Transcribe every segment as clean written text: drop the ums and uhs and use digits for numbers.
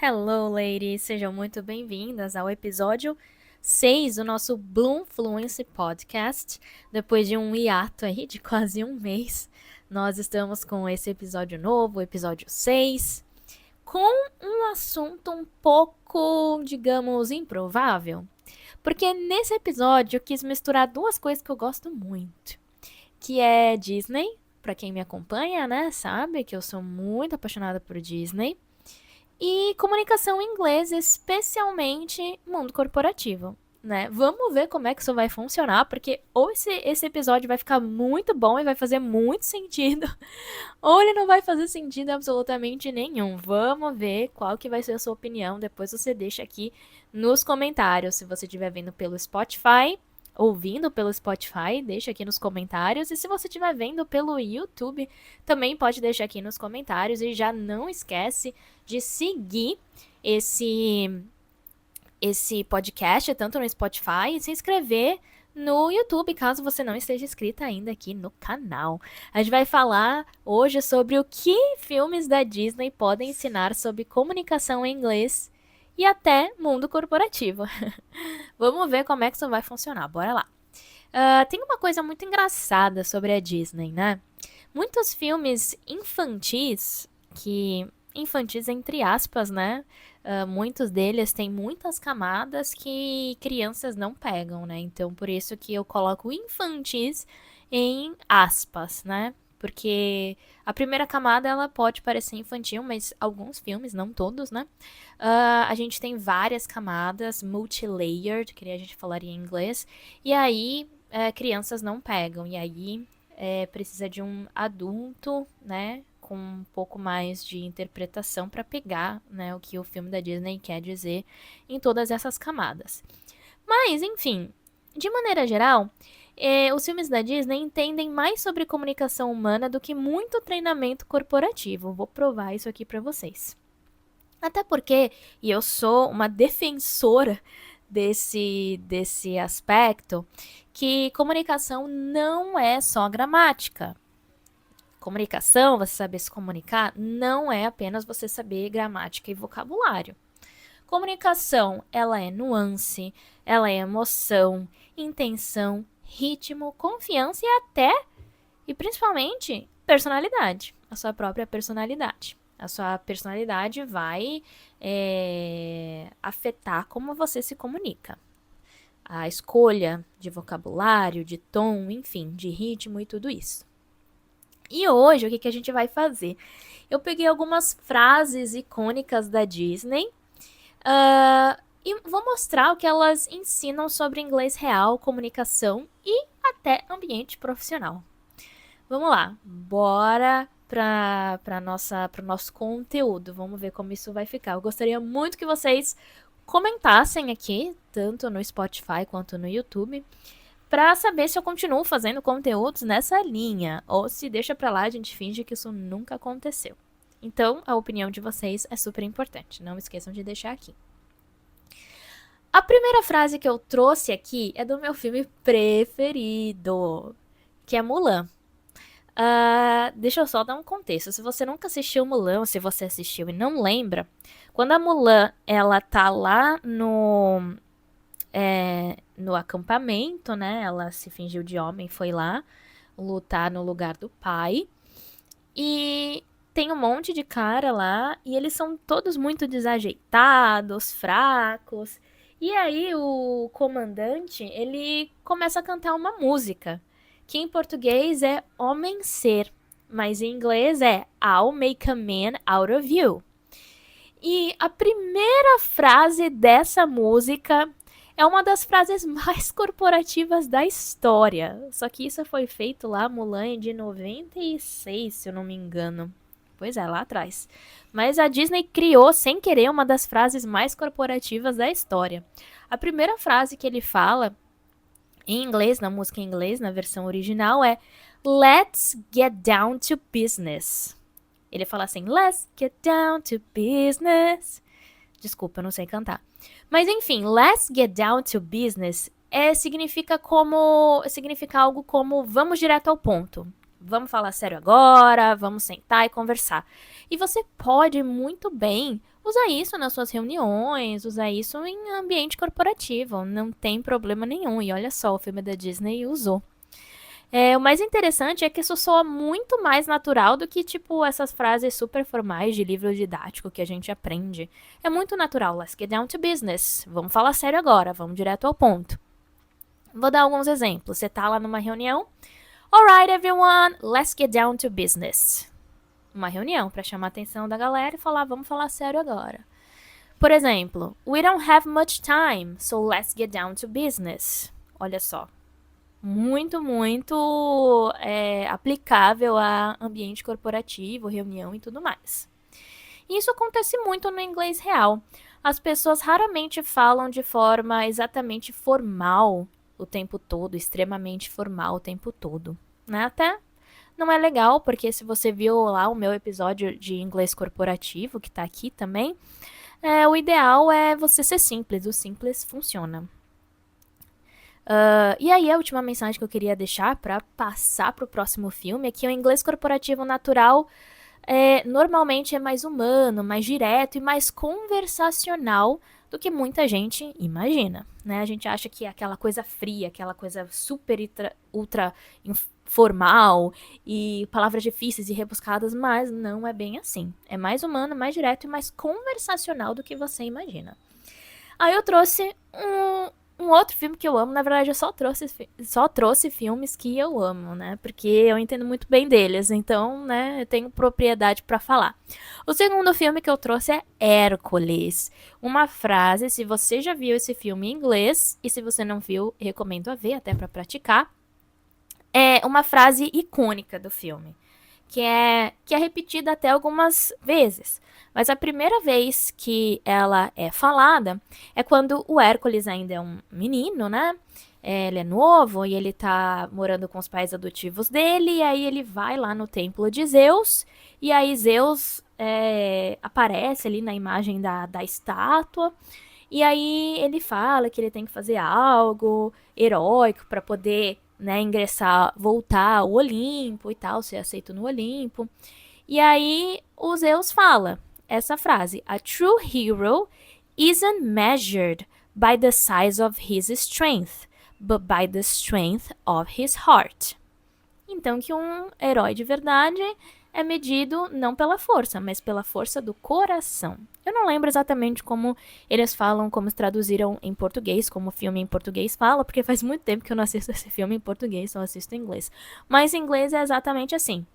Hello, ladies! Sejam muito bem-vindas ao episódio 6 do nosso Bloomfluence Podcast. Depois de um hiato aí de quase um mês, nós estamos com esse episódio novo, o episódio 6, com um assunto um pouco, digamos, improvável. Porque nesse episódio eu quis misturar duas coisas que eu gosto muito, que é Disney. Pra quem me acompanha, né, sabe que eu sou muito apaixonada por Disney. E comunicação em inglês, especialmente mundo corporativo, né? Vamos ver como é que isso vai funcionar, porque ou esse episódio vai ficar muito bom e vai fazer muito sentido, ou ele não vai fazer sentido absolutamente nenhum. Vamos ver qual que vai ser a sua opinião. Depois você deixa aqui nos comentários. Se você estiver vendo pelo Spotify, ouvindo pelo Spotify, deixa aqui nos comentários. E se você estiver vendo pelo YouTube, também pode deixar aqui nos comentários. E já não esquece de seguir esse podcast, tanto no Spotify, e se inscrever no YouTube, caso você não esteja inscrita ainda aqui no canal. A gente vai falar hoje sobre o que filmes da Disney podem ensinar sobre comunicação em inglês e até mundo corporativo. Vamos ver como é que isso vai funcionar. Bora lá. Tem uma coisa muito engraçada sobre a Disney, né? Muitos filmes infantis, que infantis entre aspas, né? Muitos deles têm muitas camadas que crianças não pegam, né? Então, por isso que eu coloco infantis em aspas, né? Porque a primeira camada, ela pode parecer infantil, mas alguns filmes, não todos, né? A gente tem várias camadas, multi-layered, que a gente falaria em inglês. E aí, crianças não pegam. E aí, precisa de um adulto, né? Com um pouco mais de interpretação para pegar, né, o que o filme da Disney quer dizer em todas essas camadas. Mas, enfim, de maneira geral, os filmes da Disney entendem mais sobre comunicação humana do que muito treinamento corporativo. Vou provar isso aqui para vocês. Até porque, e eu sou uma defensora desse aspecto, que comunicação não é só gramática. Comunicação, você saber se comunicar, não é apenas você saber gramática e vocabulário. Comunicação, ela é nuance, ela é emoção, intenção, ritmo, confiança e até, e principalmente, personalidade. A sua própria personalidade. A sua personalidade vai afetar como você se comunica. A escolha de vocabulário, de tom, enfim, de ritmo e tudo isso. E hoje, o que a gente vai fazer? Eu peguei algumas frases icônicas da Disney e vou mostrar o que elas ensinam sobre inglês real, comunicação e até ambiente profissional. Vamos lá, bora para o nosso conteúdo. Vamos ver como isso vai ficar. Eu gostaria muito que vocês comentassem aqui, tanto no Spotify quanto no YouTube, para saber se eu continuo fazendo conteúdos nessa linha ou se deixa para lá, a gente finge que isso nunca aconteceu. Então, a opinião de vocês é super importante. Não esqueçam de deixar aqui. A primeira frase que eu trouxe aqui é do meu filme preferido, que é Mulan. Deixa eu só dar um contexto. Se você nunca assistiu Mulan, ou se você assistiu e não lembra, quando a Mulan ela tá lá no acampamento, né? Ela se fingiu de homem, foi lá lutar no lugar do pai. E tem um monte de cara lá e eles são todos muito desajeitados, fracos. E aí o comandante, ele começa a cantar uma música, que em português é Homem Ser, mas em inglês é I'll make a man out of you. E a primeira frase dessa música é uma das frases mais corporativas da história. Só que isso foi feito lá, Mulan, de 96, se eu não me engano. Pois é, lá atrás. Mas a Disney criou, sem querer, uma das frases mais corporativas da história. A primeira frase que ele fala, em inglês, na música em inglês, na versão original, é Let's get down to business. Ele fala assim, Let's get down to business. Desculpa, eu não sei cantar. Mas enfim, let's get down to business significa algo como vamos direto ao ponto. Vamos falar sério agora, vamos sentar e conversar. E você pode muito bem usa isso nas suas reuniões, usa isso em ambiente corporativo, não tem problema nenhum. E olha só, o filme da Disney usou. O mais interessante é que isso soa muito mais natural do que, tipo, essas frases super formais de livro didático que a gente aprende. É muito natural. Let's get down to business. Vamos falar sério agora, vamos direto ao ponto. Vou dar alguns exemplos. Você tá lá numa reunião. Alright, everyone, let's get down to business. Uma reunião para chamar a atenção da galera e falar, vamos falar sério agora. Por exemplo, we don't have much time, so let's get down to business. Olha só. Muito aplicável a ambiente corporativo, reunião e tudo mais. E isso acontece muito no inglês real. As pessoas raramente falam de forma exatamente formal o tempo todo, extremamente formal o tempo todo, né? Até não é legal, porque se você viu lá o meu episódio de inglês corporativo, que tá aqui também, o ideal é você ser simples, o simples funciona. E aí a última mensagem que eu queria deixar para passar para o próximo filme é que o inglês corporativo natural normalmente é mais humano, mais direto e mais conversacional do que muita gente imagina, né? A gente acha que é aquela coisa fria, aquela coisa super ultra formal e palavras difíceis e rebuscadas, mas não é bem assim. É mais humano, mais direto e mais conversacional do que você imagina. Aí eu trouxe um outro filme que eu amo. Na verdade, eu só trouxe filmes que eu amo, né? Porque eu entendo muito bem deles. Então, né, eu tenho propriedade pra falar. O segundo filme que eu trouxe é Hércules. Uma frase, se você já viu esse filme em inglês, e se você não viu, recomendo a ver, até pra praticar. É uma frase icônica do filme. Que é repetida até algumas vezes. Mas a primeira vez que ela é falada é quando o Hércules ainda é um menino, né? Ele é novo e ele tá morando com os pais adotivos dele. E aí ele vai lá no templo de Zeus. E aí Zeus aparece ali na imagem da estátua. E aí ele fala que ele tem que fazer algo heróico para poder, né, ingressar, voltar ao Olimpo e tal, ser aceito no Olimpo. E aí o Zeus fala essa frase: A true hero isn't measured by the size of his strength, but by the strength of his heart. Então que um herói de verdade é medido não pela força, mas pela força do coração. Eu não lembro exatamente como eles falam, como traduziram em português, como o filme em português fala, porque faz muito tempo que eu não assisto esse filme em português, só assisto em inglês. Mas em inglês é exatamente assim.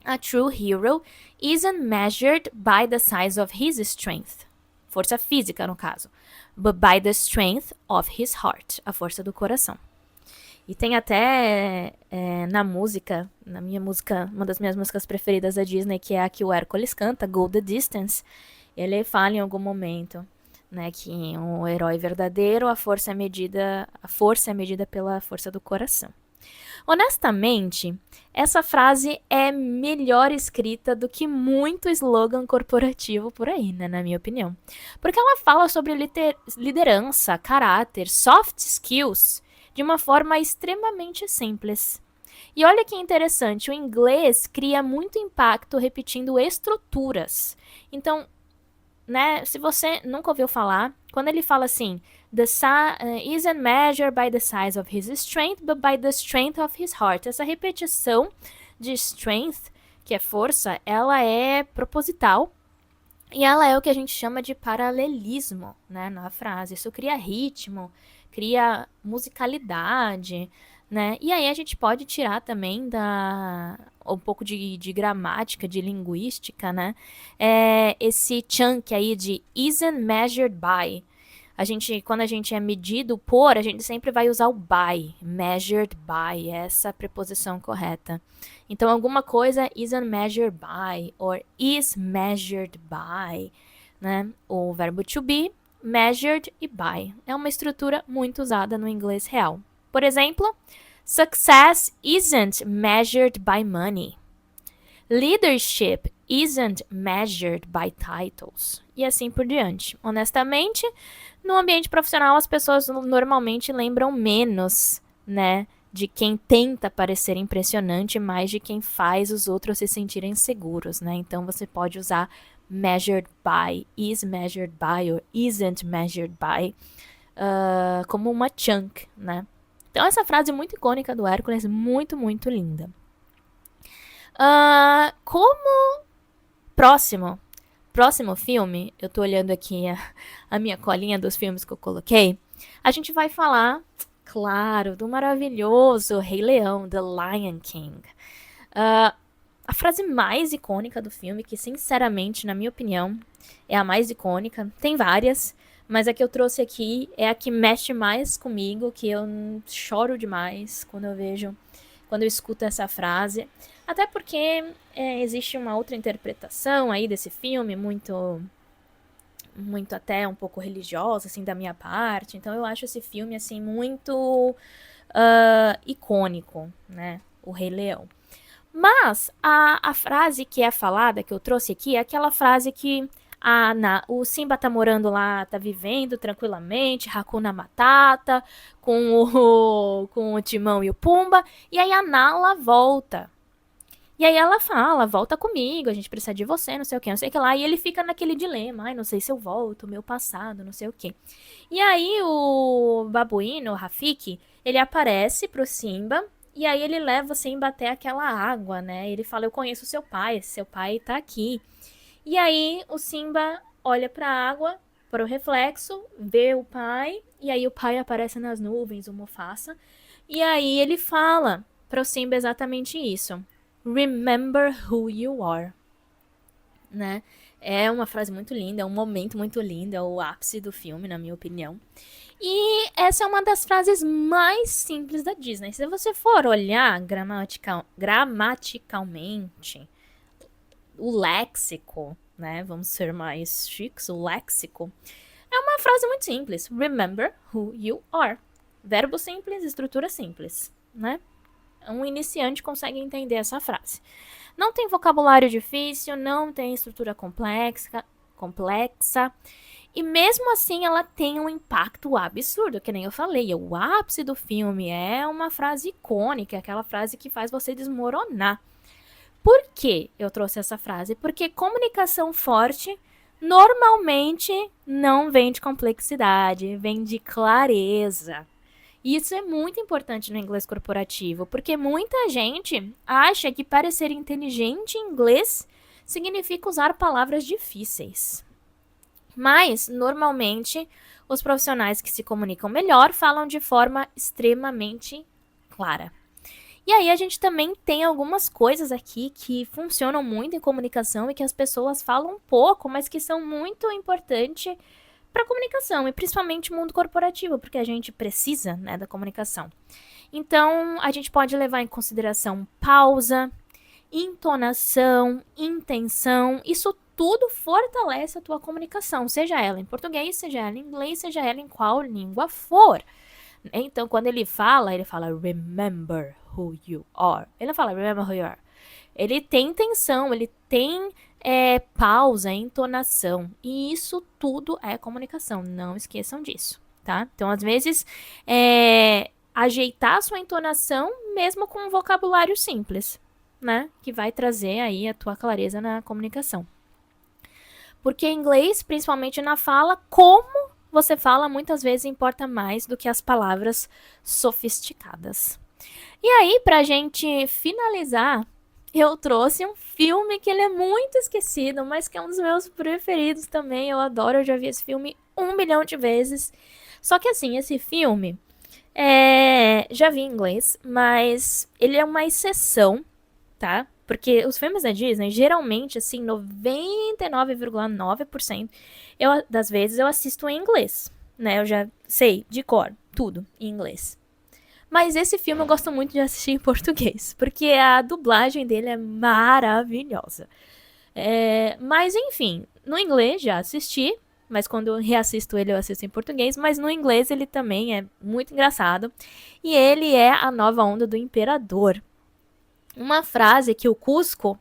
A true hero isn't measured by the size of his strength. Força física, no caso. But by the strength of his heart. A força do coração. E tem até na música, uma das minhas músicas preferidas da Disney, que é a que o Hércules canta, Go the Distance. Ele fala em algum momento, né, que um herói verdadeiro, a força é medida pela força do coração. Honestamente, essa frase é melhor escrita do que muito slogan corporativo por aí, né, na minha opinião. Porque ela fala sobre liderança, caráter, soft skills, de uma forma extremamente simples. E olha que interessante, o inglês cria muito impacto repetindo estruturas. Então, né, se você nunca ouviu falar, quando ele fala assim, the isn't measured by the size of his strength, but by the strength of his heart. Essa repetição de strength, que é força, ela é proposital e ela é o que a gente chama de paralelismo, né, na frase. Isso cria ritmo, cria musicalidade, né? E aí a gente pode tirar também um pouco de gramática, de linguística, né? Esse chunk aí de isn't measured by. Quando a gente é medido por, a gente sempre vai usar o by, measured by, essa preposição correta. Então, alguma coisa isn't measured by, or is measured by, né? O verbo to be, measured e by. É uma estrutura muito usada no inglês real. Por exemplo, success isn't measured by money. Leadership isn't measured by titles. E assim por diante. Honestamente, no ambiente profissional, as pessoas normalmente lembram menos, né, de quem tenta parecer impressionante, mais de quem faz os outros se sentirem seguros, né? Então você pode usar measured by, is measured by, or isn't measured by, como uma chunk, né? Então essa frase muito icônica do Hércules, muito, muito linda. Como próximo filme, eu tô olhando aqui a minha colinha dos filmes que eu coloquei, a gente vai falar, claro, do maravilhoso Rei Leão, The Lion King. A frase mais icônica do filme, que sinceramente, na minha opinião, é a mais icônica, tem várias, mas a que eu trouxe aqui é a que mexe mais comigo, que eu choro demais quando eu escuto essa frase. Até porque existe uma outra interpretação aí desse filme, muito até um pouco religiosa, assim, da minha parte. Então eu acho esse filme, assim, muito icônico, né? O Rei Leão. Mas a frase que é falada, que eu trouxe aqui, é aquela frase que o Simba tá morando lá, tá vivendo tranquilamente, Hakuna Matata, com o Timão e o Pumba, e aí a Nala volta. E aí ela fala, volta comigo, a gente precisa de você, não sei o que, não sei o que lá. E ele fica naquele dilema, ai, não sei se eu volto, meu passado, não sei o que. E aí o babuíno, o Rafiki, ele aparece pro Simba, e aí ele leva o Simba até aquela água, né? Ele fala, eu conheço seu pai tá aqui. E aí o Simba olha pra água, para o reflexo, vê o pai, e aí o pai aparece nas nuvens, o Mufasa. E aí ele fala pro Simba exatamente isso. Remember who you are, né? É uma frase muito linda, é um momento muito lindo, é o ápice do filme, na minha opinião. E essa é uma das frases mais simples da Disney. Se você for olhar gramaticalmente, o léxico, né? Vamos ser mais chiques, o léxico. É uma frase muito simples. Remember who you are. Verbo simples, estrutura simples, né? Um iniciante consegue entender essa frase. Não tem vocabulário difícil, não tem estrutura complexa, e mesmo assim ela tem um impacto absurdo, que nem eu falei, o ápice do filme é uma frase icônica, aquela frase que faz você desmoronar. Por que eu trouxe essa frase? Porque comunicação forte normalmente não vem de complexidade, vem de clareza. E isso é muito importante no inglês corporativo, porque muita gente acha que parecer inteligente em inglês significa usar palavras difíceis. Mas, normalmente, os profissionais que se comunicam melhor falam de forma extremamente clara. E aí a gente também tem algumas coisas aqui que funcionam muito em comunicação e que as pessoas falam pouco, mas que são muito importantes para a comunicação, e principalmente o mundo corporativo, porque a gente precisa, né, da comunicação. Então, a gente pode levar em consideração pausa, entonação, intenção, isso tudo fortalece a tua comunicação, seja ela em português, seja ela em inglês, seja ela em qual língua for. Então, quando ele fala remember who you are. Ele não fala remember who you are. Ele tem intenção, ele tem pausa, entonação. E isso tudo é comunicação. Não esqueçam disso, tá? Então, às vezes, ajeitar a sua entonação mesmo com um vocabulário simples, né? Que vai trazer aí a tua clareza na comunicação. Porque em inglês, principalmente na fala, como você fala muitas vezes importa mais do que as palavras sofisticadas. E aí, pra gente finalizar, eu trouxe um filme que ele é muito esquecido, mas que é um dos meus preferidos também. Eu adoro, eu já vi esse filme 1 milhão de vezes. Só que assim, esse filme, já vi em inglês, mas ele é uma exceção, tá? Porque os filmes da Disney, geralmente, assim, 99,9% das vezes eu assisto em inglês, né? Eu já sei de cor, tudo em inglês. Mas esse filme eu gosto muito de assistir em português, porque a dublagem dele é maravilhosa. Mas enfim, no inglês já assisti, mas quando eu reassisto ele eu assisto em português, mas no inglês ele também é muito engraçado. E ele é a nova onda do imperador. Uma frase que o Cusco,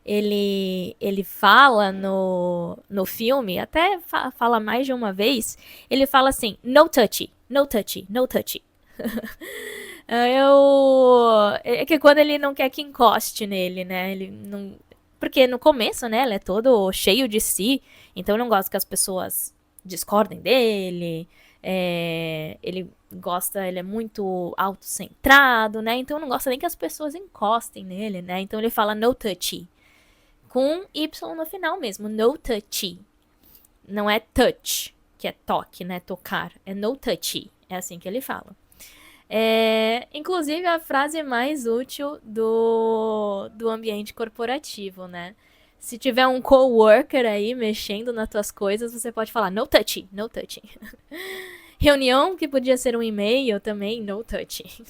ele fala no filme, até fala mais de uma vez, ele fala assim, no touchy, no touchy, no touchy. É que quando ele não quer que encoste nele, né? Ele não Porque no começo, né, ele é todo cheio de si, então eu não gosto que as pessoas discordem dele, ele é muito autocentrado, né, então eu não gosto nem que as pessoas encostem nele, né, então ele fala no touchy, com Y no final mesmo, no touchy, não é touch, que é toque, né, tocar, é no touchy, é assim que ele fala. Inclusive a frase mais útil do ambiente corporativo, né? Se tiver um coworker aí mexendo nas tuas coisas, você pode falar no touching, no touching. Reunião, que podia ser um e-mail também, no touching.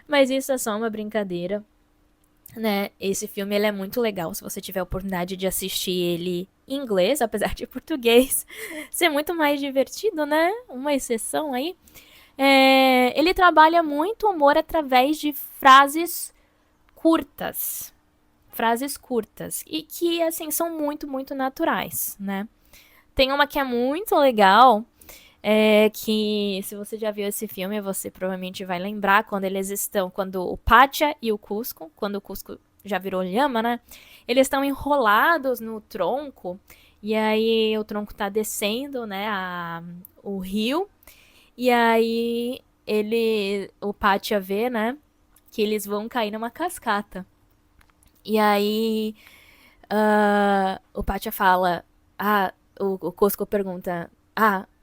Mas isso é só uma brincadeira, né? Esse filme ele é muito legal, se você tiver a oportunidade de assistir ele em inglês, apesar de português ser muito mais divertido, né? Uma exceção aí. Ele trabalha muito o humor através de frases curtas. Frases curtas. E que, assim, são muito, muito naturais, né? Tem uma que é muito legal, que se você já viu esse filme, você provavelmente vai lembrar quando o Pátia e o Cusco, quando o Cusco já virou lhama, né? Eles estão enrolados no tronco, e aí o tronco tá descendo, né, o rio, e aí o Pátia vê, né, que eles vão cair numa cascata. E aí o Pátia fala, o Cusco pergunta,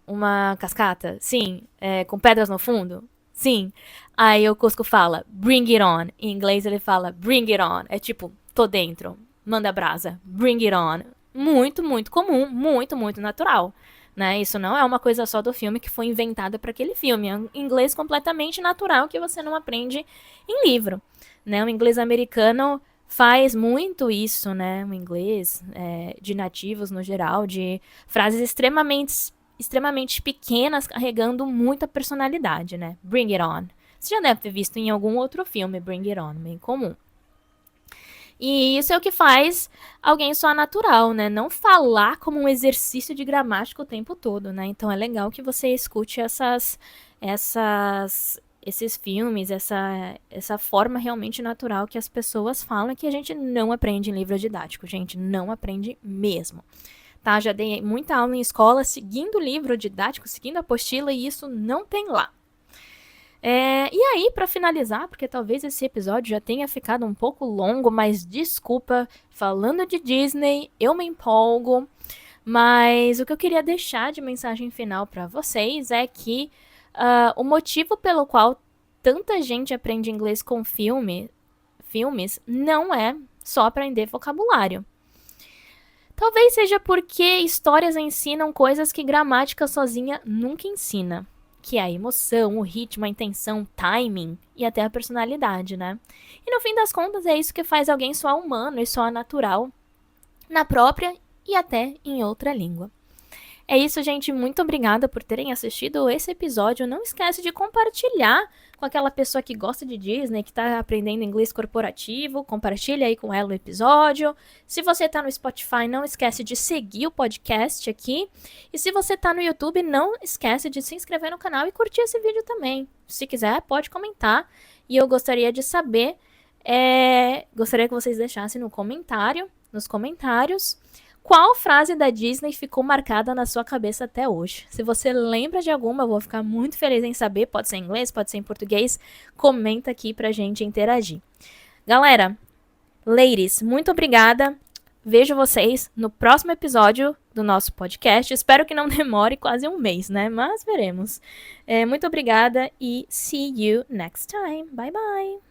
uma cascata? Sim. Com pedras no fundo? Sim. Aí o Cusco fala, bring it on. Em inglês ele fala, bring it on. É tipo, tô dentro, manda brasa, bring it on. Muito, muito comum, muito, muito natural. Né? Isso não é uma coisa só do filme que foi inventada para aquele filme. É um inglês completamente natural que você não aprende em livro. Né? O inglês americano faz muito isso, né? O inglês de nativos no geral, de frases extremamente pequenas, carregando muita personalidade, né? Bring it on. Você já deve ter visto em algum outro filme Bring it on, bem comum. E isso é o que faz alguém soar natural, né? Não falar como um exercício de gramática o tempo todo, né? Então é legal que você escute esses filmes, essa forma realmente natural que as pessoas falam, que a gente não aprende em livro didático, gente, não aprende mesmo. Tá? Já dei muita aula em escola seguindo o livro didático, seguindo a apostila, e isso não tem lá. E aí, para finalizar, porque talvez esse episódio já tenha ficado um pouco longo, mas desculpa, falando de Disney, eu me empolgo, mas o que eu queria deixar de mensagem final para vocês é que o motivo pelo qual tanta gente aprende inglês com filmes não é só aprender vocabulário. Talvez seja porque histórias ensinam coisas que gramática sozinha nunca ensina. Que é a emoção, o ritmo, a intenção, o timing e até a personalidade, né? E no fim das contas é isso que faz alguém soar humano e soar natural na própria e até em outra língua. É isso, gente. Muito obrigada por terem assistido esse episódio. Não esquece de compartilhar com aquela pessoa que gosta de Disney, que está aprendendo inglês corporativo. Compartilha aí com ela o episódio. Se você está no Spotify, não esquece de seguir o podcast aqui. E se você está no YouTube, não esquece de se inscrever no canal e curtir esse vídeo também. Se quiser, pode comentar. E eu gostaria de saber, gostaria que vocês deixassem nos comentários, qual frase da Disney ficou marcada na sua cabeça até hoje? Se você lembra de alguma, eu vou ficar muito feliz em saber. Pode ser em inglês, pode ser em português. Comenta aqui pra gente interagir. Galera, ladies, muito obrigada. Vejo vocês no próximo episódio do nosso podcast. Espero que não demore quase um mês, né? Mas veremos. Muito obrigada e see you next time. Bye, bye!